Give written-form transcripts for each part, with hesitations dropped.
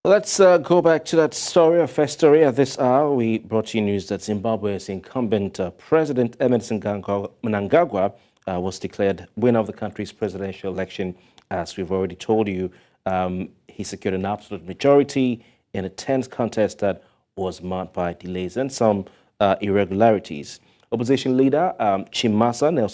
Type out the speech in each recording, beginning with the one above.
Let's go back to that story, our first story at this hour. We brought you news that Zimbabwe's incumbent President Emerson Mnangagwa was declared winner of the country's presidential election. As we've already told you, he secured an absolute majority in a tense contest that was marked by delays and some irregularities. Opposition leader Nelson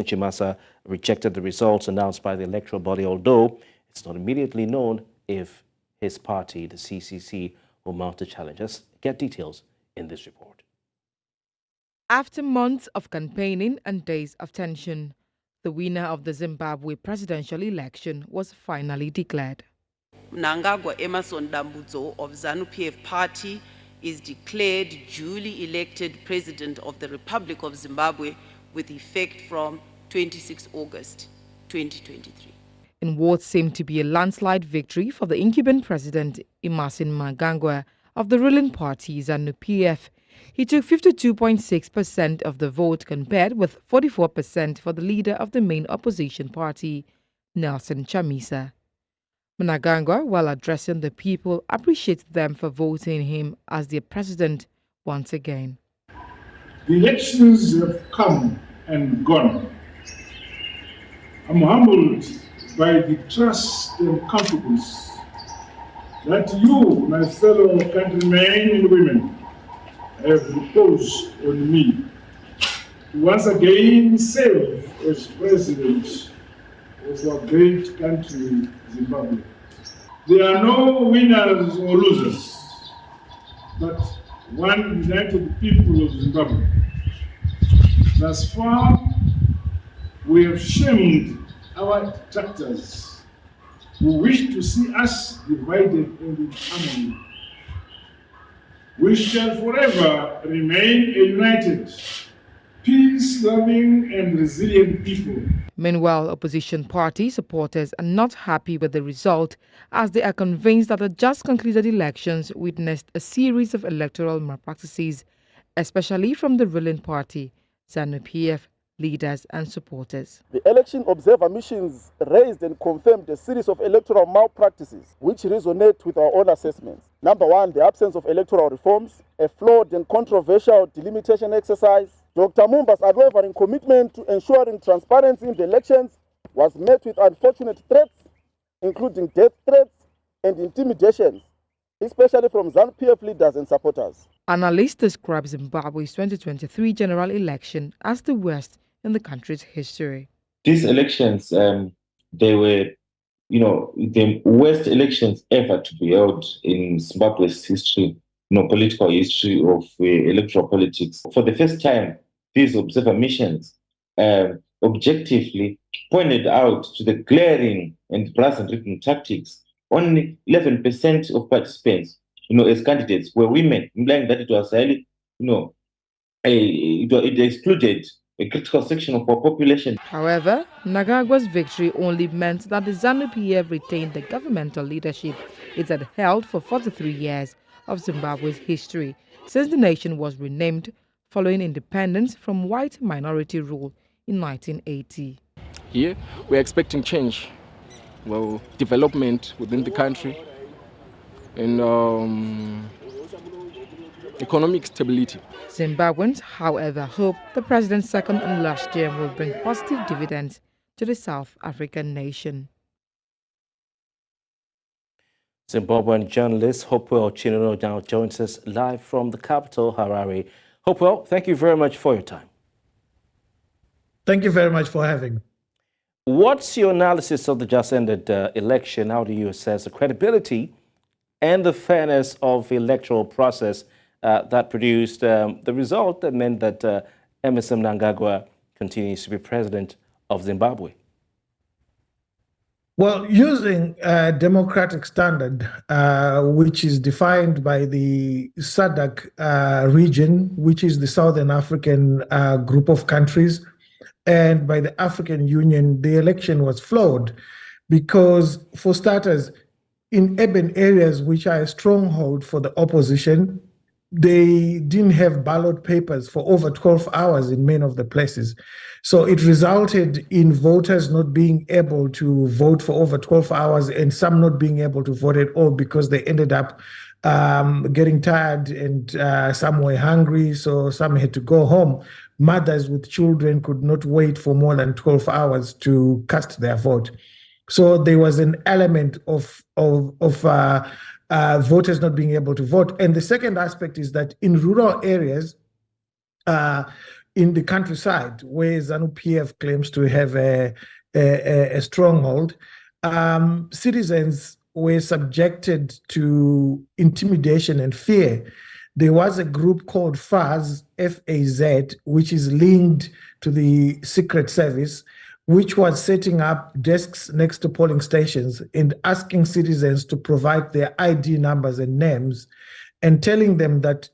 Chimasa, rejected the results announced by the electoral body, although it's not immediately known if his party, the CCC, will mount a challenge. Let's get details in this report. After months of campaigning and days of tension, the winner of the Zimbabwe presidential election was finally declared. Mnangagwa Emerson Dambudzo of ZANU-PF party is declared duly elected President of the Republic of Zimbabwe with effect from 26 August 2023. In what seemed to be a landslide victory for the incumbent president, Emmerson Mnangagwa of the ruling party ZANU-PF, he took 52.6% of the vote compared with 44% for the leader of the main opposition party, Nelson Chamisa. Mnangagwa, while addressing the people, appreciated them for voting him as their president once again. The elections have come and gone. I'm humbled by the trust and confidence that you, my fellow countrymen and women, have reposed on me to once again serve as president of our great country, Zimbabwe. There are no winners or losers, but one united people of Zimbabwe. Thus far, we have shamed our detractors who wish to see us divided and in harmony. We shall forever remain a united, peace-loving and resilient people. Meanwhile, opposition party supporters are not happy with the result, as they are convinced that the just concluded elections witnessed a series of electoral malpractices, especially from the ruling party, ZANU-PF, leaders and supporters. The election observer missions raised and confirmed a series of electoral malpractices which resonate with our own assessments. Number one, the absence of electoral reforms, a flawed and controversial delimitation exercise. Dr. Mumba's unwavering commitment to ensuring transparency in the elections was met with unfortunate threats, including death threats and intimidations, especially from ZANU-PF leaders and supporters. Analysts describe Zimbabwe's 2023 general election as the worst in the country's history. These elections, they were, the worst elections ever to be held in Zimbabwe's history, political history of electoral politics. For the first time, these observer missions objectively pointed out to the glaring and brazen-ridden tactics. Only 11% of participants, as candidates, were women, implying that it was highly, it excluded a critical section of our population. However, Mnangagwa's victory only meant that the ZANU-PF retained the governmental leadership it had held for 43 years of Zimbabwe's history, since the nation was renamed following independence from white minority rule in 1980. Here, we're expecting change, development within the country, and economic stability. Zimbabweans, however, hope the president's second and last term will bring positive dividends to the South African nation. Zimbabwean journalist Hopewell now joins us live from the capital, Harare. Hopewell, thank you very much for your time. Thank you very much for having me. What's your analysis of the just ended election? How do you assess the credibility and the fairness of the electoral process that produced the result that meant that Emmerson Mnangagwa continues to be president of Zimbabwe? Well, using a democratic standard, which is defined by the SADC region, which is the Southern African group of countries, and by the African Union, the election was flawed because, for starters, in urban areas which are a stronghold for the opposition, they didn't have ballot papers for over 12 hours in many of the places. So it resulted in voters not being able to vote for over 12 hours and some not being able to vote at all because they ended up getting tired and some were hungry, so some had to go home. Mothers with children could not wait for more than 12 hours to cast their vote. So there was an element of voters not being able to vote. And the second aspect is that in rural areas, in the countryside, where ZANU-PF claims to have a stronghold, citizens were subjected to intimidation and fear. There was a group called FAZ, F-A-Z, which is linked to the Secret Service, which was setting up desks next to polling stations and asking citizens to provide their ID numbers and names, and telling them that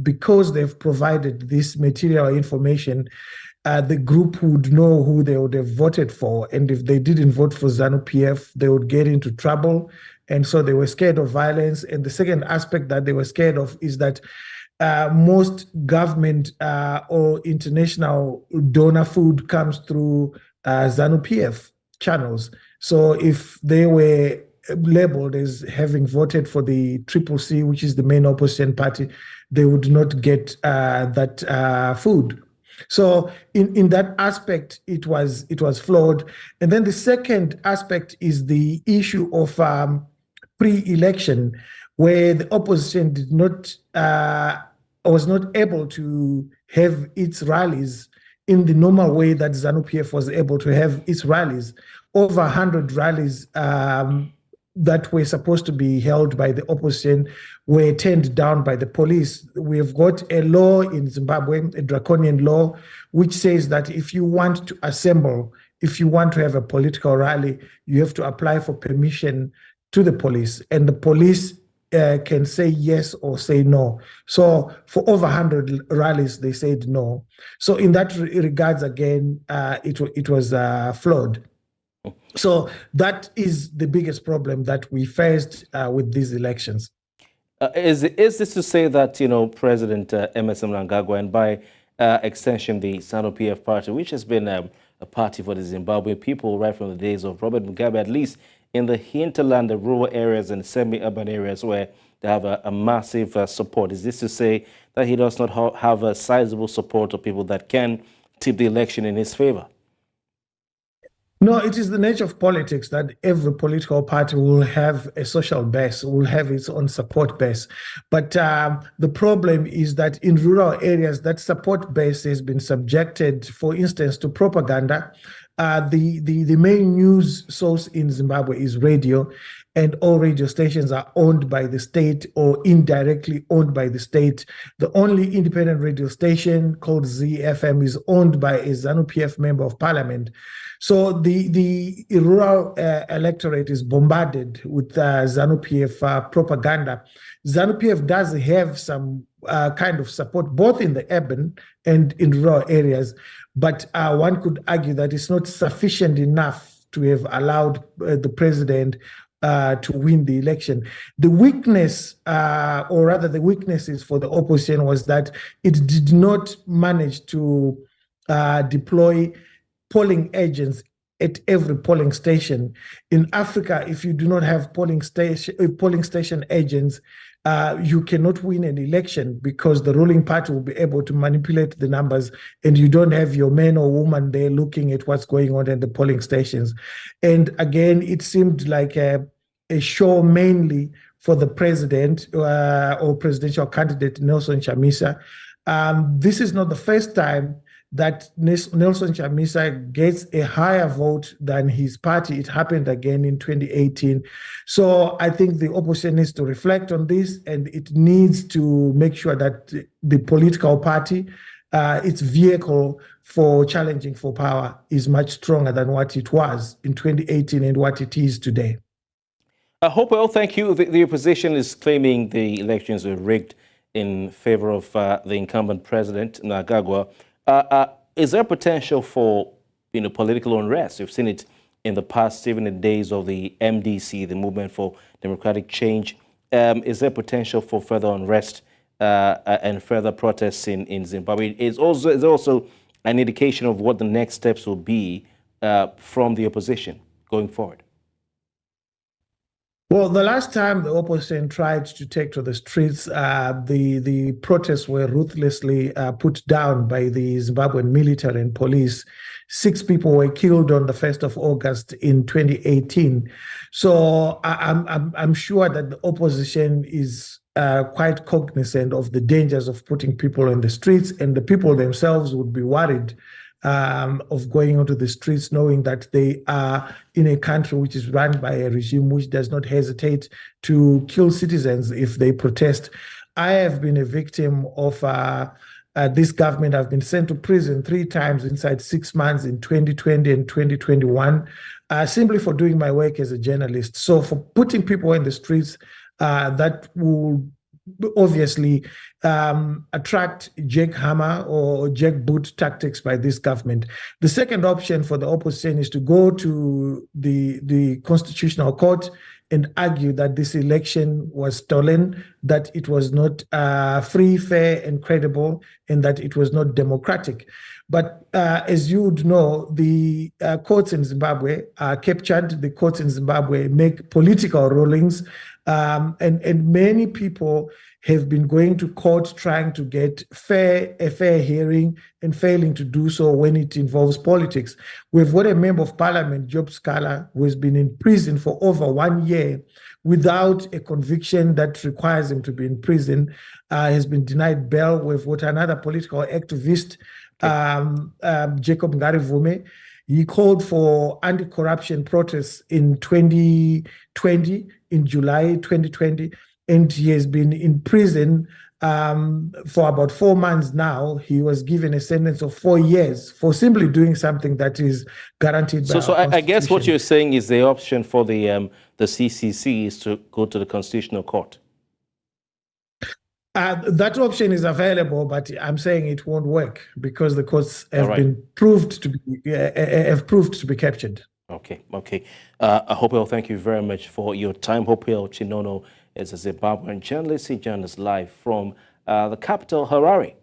because they've provided this material information, the group would know who they would have voted for. And if they didn't vote for ZANU-PF, they would get into trouble. And so they were scared of violence. And the second aspect that they were scared of is that most government or international donor food comes through ZANU-PF channels. So if they were labeled as having voted for the CCC, which is the main opposition party, they would not get that food. So in that aspect, it was flawed. And then the second aspect is the issue of pre-election, where the opposition did not was not able to have its rallies in the normal way that ZANU-PF was able to have its rallies. Over 100 rallies that were supposed to be held by the opposition were turned down by the police. We've got a law in Zimbabwe, a draconian law, which says that if you want to assemble, if you want to have a political rally, you have to apply for permission to the police, and the police can say yes or say no. So for over 100 rallies, they said no. So in that regards, again, it was flawed. So that is the biggest problem that we faced with these elections. Is this to say that, President Emmerson Mnangagwa, and by extension the ZANU-PF party, which has been a party for the Zimbabwean people right from the days of Robert Mugabe, at least in the hinterland, the rural areas and semi-urban areas where they have a massive support, is this to say that he does not have a sizable support of people that can tip the election in his favor? No, it is the nature of politics that every political party will have a social base, will have its own support base. But the problem is that in rural areas, that support base has been subjected, for instance, to propaganda. The main news source in Zimbabwe is radio, and all radio stations are owned by the state or indirectly owned by the state. The only independent radio station, called ZFM, is owned by a ZANU-PF member of parliament. So the rural electorate is bombarded with ZANU-PF propaganda. ZANU-PF does have some kind of support both in the urban and in rural areas, but one could argue that it's not sufficient enough to have allowed the president to win the election. The weakness, or rather the weaknesses for the opposition, was that it did not manage to deploy polling agents at every polling station. In Africa, if you do not have polling station agents, you cannot win an election because the ruling party will be able to manipulate the numbers, and you don't have your man or woman there looking at what's going on at the polling stations. And again, it seemed like a show mainly for the president or presidential candidate Nelson Chamisa. This is not the first time that Nelson Chamisa gets a higher vote than his party. It happened again in 2018. So I think the opposition needs to reflect on this, and it needs to make sure that the political party, its vehicle for challenging for power, is much stronger than what it was in 2018 and what it is today. Hopewell, thank you. The opposition is claiming the elections were rigged in favor of the incumbent president, Mnangagwa. Is there potential for political unrest? We've seen it in the past, even in the days of the MDC, the Movement for Democratic Change. Is there potential for further unrest and further protests in Zimbabwe. Is also an indication of what the next steps will be from the opposition going forward. Well, the last time the opposition tried to take to the streets, the protests were ruthlessly put down by the Zimbabwean military and police. 6 people were killed on the 1st of August in 2018. So I'm sure that the opposition is quite cognizant of the dangers of putting people on the streets, and the people themselves would be worried of going onto the streets, knowing that they are in a country which is run by a regime which does not hesitate to kill citizens if they protest. I have been a victim of this government. I've been sent to prison 3 times inside 6 months in 2020 and 2021, simply for doing my work as a journalist. So for putting people in the streets, that will obviously attract jackhammer or jackboot tactics by this government. The second option for the opposition is to go to the Constitutional Court and argue that this election was stolen, that it was not free, fair, and credible, and that it was not democratic. But as you would know, the courts in Zimbabwe are captured. The courts in Zimbabwe make political rulings, and many people have been going to court trying to get a fair hearing and failing to do so when it involves politics. We've got a member of parliament, Job Scala, who has been in prison for over 1 year without a conviction that requires him to be in prison, has been denied bail. We've got another political activist, Jacob Ngarivume. He called for anti-corruption protests in 2020, in July 2020, and he has been in prison for about 4 months now. He was given a sentence of 4 years for simply doing something that is guaranteed by So I guess what you're saying is the option for the CCC is to go to the Constitutional Court. That option is available, but I'm saying it won't work because the courts have been proved to be captured. Okay. Hopewell, thank you very much for your time. Hopewell Chinono is a Zimbabwean journalist. He joined us live from the capital, Harare.